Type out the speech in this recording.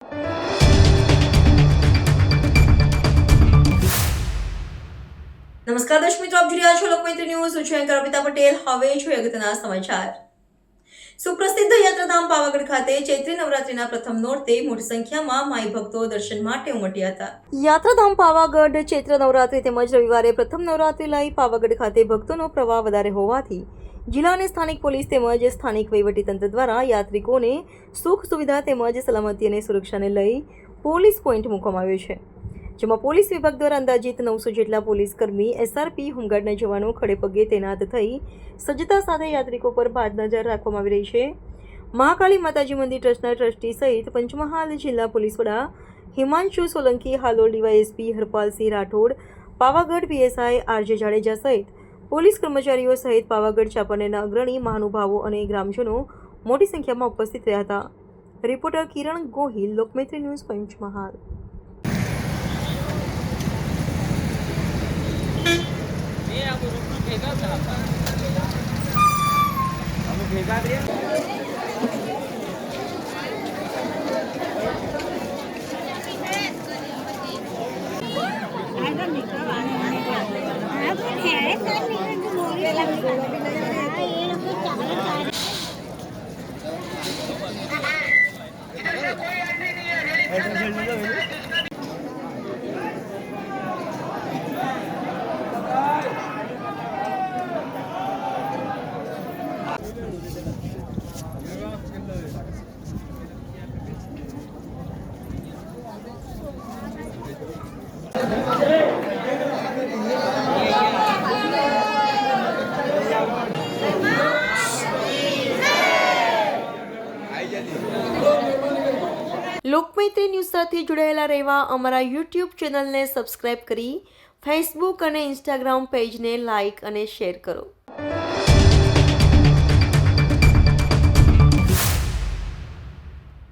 નમસ્કાર દર્શક મિત્રો, આપ જોઈ રહ્યા છો લોકમૈત્રી ન્યૂઝ. હું છું એન્કર અમિતા પટેલ. હવે જોઈએ અગત્યના સમાચાર. સુપ્રસિદ્ધ યાત્રાધામ પાવાગઢ ખાતે ચૈત્રી નવરાત્રીના પ્રથમ નોરતે મોટી સંખ્યામાં માઈ ભક્તો દર્શન માટે ઉમટ્યા હતા. યાત્રાધામ પાવાગઢ ચૈત્ર નવરાત્રી તેમજ રવિવારે પ્રથમ નવરાત્રી લઈ પાવાગઢ ખાતે ભક્તોનો પ્રવાહ વધારે હોવાથી જિલ્લા અને સ્થાનિક પોલીસ તેમજ સ્થાનિક વહીવટીતંત્ર દ્વારા યાત્રિકોને સુખ સુવિધા તેમજ સલામતી અને સુરક્ષાને લઈ પોલીસ પોઈન્ટ મૂકવામાં આવ્યો છે, જેમાં પોલીસ વિભાગ દ્વારા અંદાજિત 900 જેટલા પોલીસ કર્મી, એસઆરપી, હોમગાર્ડના જવાનો ખડેપગે તૈનાત થઈ સજ્જતા સાથે યાત્રિકો પર બાજ નજર રાખવામાં આવી રહી છે. મહાકાળી માતાજી મંદિર ટ્રસ્ટના ટ્રસ્ટી સહિત પંચમહાલ જિલ્લા પોલીસ વડા Himanshu Solanki, Halol DYSP Harpalsinh Rathod, Pavagadh PSI RJ Jadeja સહિત પોલીસ કર્મચારીઓ સહિત પાવાગઢ ચાંપાનેરના અગ્રણી મહાનુભાવો અને ગ્રામજનો મોટી સંખ્યામાં ઉપસ્થિત રહ્યા હતા. રિપોર્ટર કિરણ ગોહિલ, લોકમૈત્રી ન્યૂઝ, પંચમહાલ. લોકમૈત્રી ન્યૂઝ સાથે જોડાયેલા રહેવા અમારા યુટ્યુબ ચેનલને સબસ્ક્રાઇબ કરી ફેસબુક અને ઇન્સ્ટાગ્રામ પેજને લાઇક અને શેર કરો.